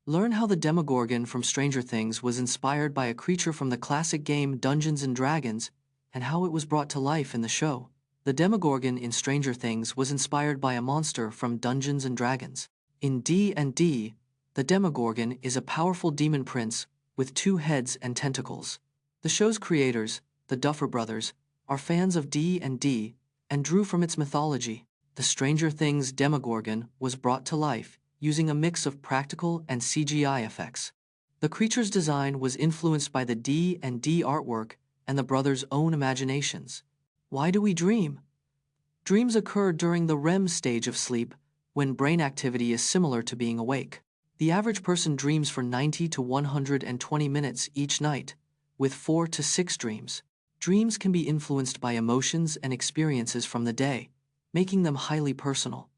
Learn how the Demogorgon from Stranger Things was inspired by a creature from the classic game Dungeons and Dragons and how it was brought to life in the show. The Demogorgon in Stranger Things was inspired by a monster from Dungeons and Dragons. In D&D, the Demogorgon is a powerful demon prince with 2 heads and tentacles. The show's creators, the Duffer Brothers, are fans of D&D and drew from its mythology. The Stranger Things Demogorgon was brought to life using a mix of practical and CGI effects. The creature's design was influenced by the D&D artwork and the brothers' own imaginations. Why do we dream? Dreams occur during the REM stage of sleep, when brain activity is similar to being awake. The average person dreams for 90 to 120 minutes each night, with 4 to 6 dreams. Dreams can be influenced by emotions and experiences from the day, making them highly personal.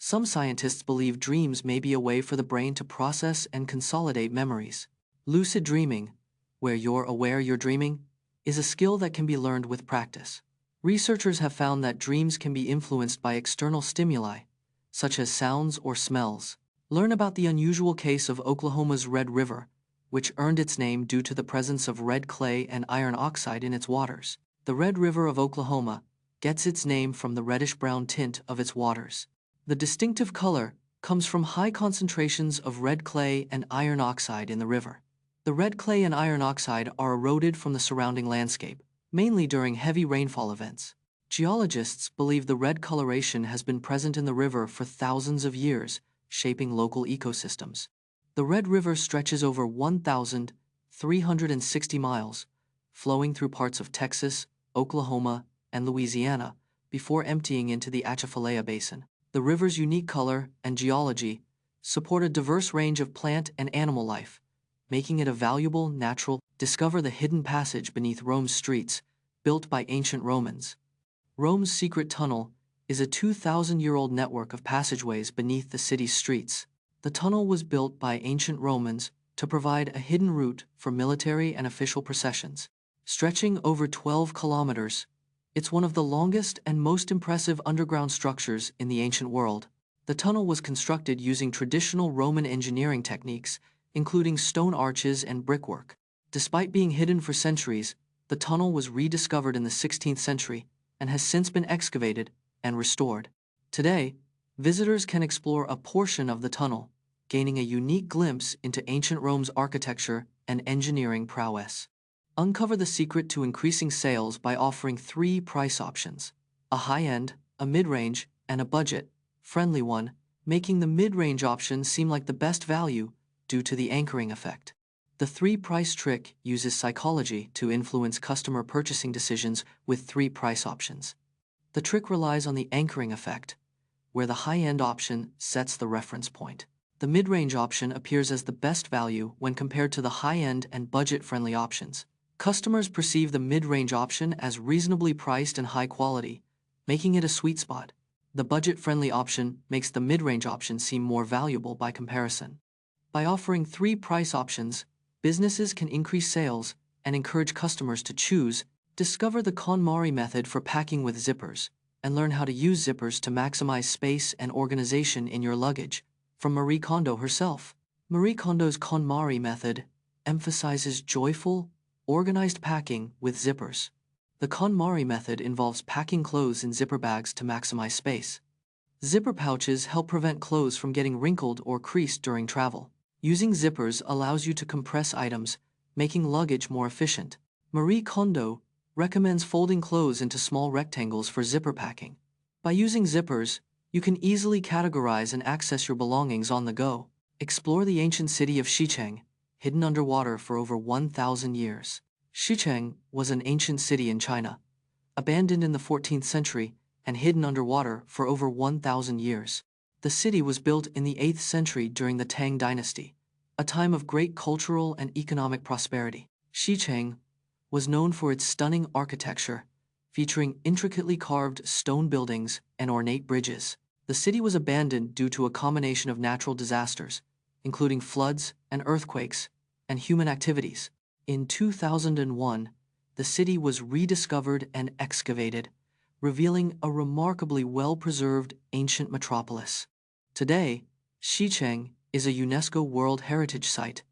Some scientists believe dreams may be a way for the brain to process and consolidate memories. Lucid dreaming, where you're aware you're dreaming, is a skill that can be learned with practice. Researchers have found that dreams can be influenced by external stimuli, such as sounds or smells. Learn about the unusual case of Oklahoma's Red River, which earned its name due to the presence of red clay and iron oxide in its waters. The Red River of Oklahoma gets its name from the reddish-brown tint of its waters. The distinctive color comes from high concentrations of red clay and iron oxide in the river. The red clay and iron oxide are eroded from the surrounding landscape, mainly during heavy rainfall events. Geologists believe the red coloration has been present in the river for thousands of years, shaping local ecosystems. The Red River stretches over 1,360 miles, flowing through parts of Texas, Oklahoma, and Louisiana, before emptying into the Atchafalaya Basin. The river's unique color and geology support a diverse range of plant and animal life, making it a valuable natural. Discover the hidden passage beneath Rome's streets, built by ancient Romans. Rome's secret tunnel is a 2,000-year-old network of passageways beneath the city's streets. The tunnel was built by ancient Romans to provide a hidden route for military and official processions. Stretching over 12 kilometers, it's one of the longest and most impressive underground structures in the ancient world. The tunnel was constructed using traditional Roman engineering techniques, including stone arches and brickwork. Despite being hidden for centuries, the tunnel was rediscovered in the 16th century and has since been excavated and restored. Today, visitors can explore a portion of the tunnel, gaining a unique glimpse into ancient Rome's architecture and engineering prowess. Uncover the secret to increasing sales by offering 3 price options: a high-end, a mid-range, and a budget-friendly one, making the mid-range option seem like the best value due to the anchoring effect. The 3-price trick uses psychology to influence customer purchasing decisions with 3 price options. The trick relies on the anchoring effect, where the high-end option sets the reference point. The mid-range option appears as the best value when compared to the high-end and budget-friendly options. Customers perceive the mid-range option as reasonably priced and high quality, making it a sweet spot. The budget-friendly option makes the mid-range option seem more valuable by comparison. By offering 3 price options, businesses can increase sales and encourage customers to choose. Discover the KonMari method for packing with zippers, and learn how to use zippers to maximize space and organization in your luggage, from Marie Kondo herself. Marie Kondo's KonMari method emphasizes joyful, organized packing with zippers. The KonMari method involves packing clothes in zipper bags to maximize space. Zipper pouches help prevent clothes from getting wrinkled or creased during travel. Using zippers allows you to compress items, making luggage more efficient. Marie Kondo recommends folding clothes into small rectangles for zipper packing. By using zippers, you can easily categorize and access your belongings on the go. Explore the ancient city of Shicheng, hidden underwater for over 1,000 years. Shicheng was an ancient city in China, abandoned in the 14th century and hidden underwater for over 1,000 years. The city was built in the 8th century during the Tang dynasty, a time of great cultural and economic prosperity. Shicheng was known for its stunning architecture, featuring intricately carved stone buildings and ornate bridges. The city was abandoned due to a combination of natural disasters, including floods and earthquakes, and human activities. In 2001, the city was rediscovered and excavated, revealing a remarkably well-preserved ancient metropolis. Today, Shicheng is a UNESCO World Heritage Site,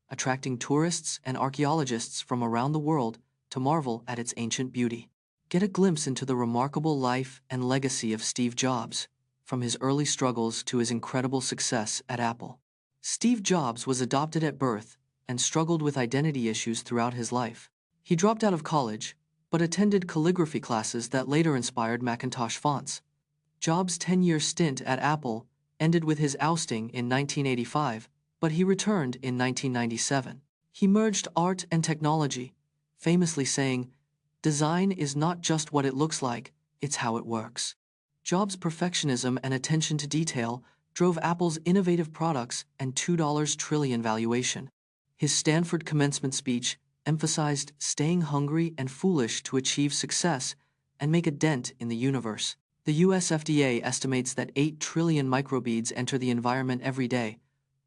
attracting tourists and archaeologists from around the world to marvel at its ancient beauty. Get a glimpse into the remarkable life and legacy of Steve Jobs, from his early struggles to his incredible success at Apple. Steve Jobs was adopted at birth and struggled with identity issues throughout his life. He dropped out of college, but attended calligraphy classes that later inspired Macintosh fonts. Jobs' 10-year stint at Apple ended with his ousting in 1985, but he returned in 1997. He merged art and technology, famously saying, "Design is not just what it looks like, it's how it works." Jobs' perfectionism and attention to detail drove Apple's innovative products and $2 trillion valuation. His Stanford commencement speech emphasized staying hungry and foolish to achieve success and make a dent in the universe. The US FDA estimates that 8 trillion microbeads enter the environment every day,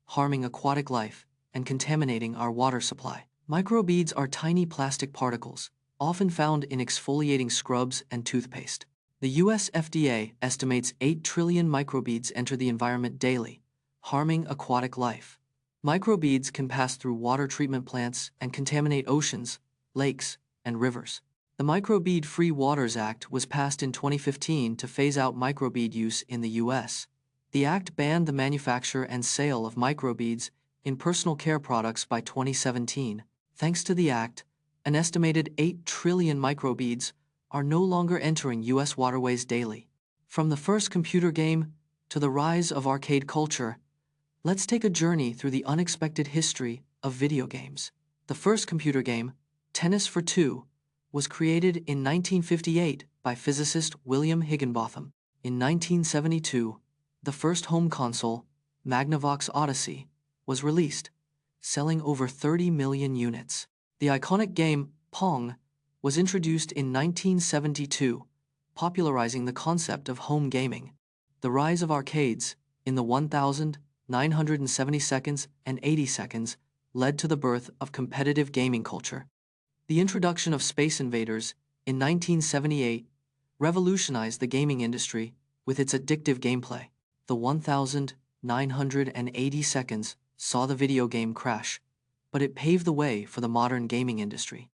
harming aquatic life and contaminating our water supply. Microbeads are tiny plastic particles, often found in exfoliating scrubs and toothpaste. The US FDA estimates 8 trillion microbeads enter the environment daily, harming aquatic life. Microbeads can pass through water treatment plants and contaminate oceans, lakes, and rivers. The Microbead-Free Waters Act was passed in 2015 to phase out microbead use in the US. The act banned the manufacture and sale of microbeads in personal care products by 2017. Thanks to the act, an estimated 8 trillion microbeads are no longer entering US waterways daily. From the first computer game to the rise of arcade culture, let's take a journey through the unexpected history of video games. The first computer game, Tennis for Two, was created in 1958 by physicist William Higginbotham. In 1972, the first home console, Magnavox Odyssey, was released, selling over 30 million units. The iconic game, Pong, was introduced in 1972, popularizing the concept of home gaming. The rise of arcades, in the 1970 seconds and 80 seconds, led to the birth of competitive gaming culture. The introduction of Space Invaders, in 1978, revolutionized the gaming industry with its addictive gameplay. The 1980 seconds saw the video game crash, but it paved the way for the modern gaming industry.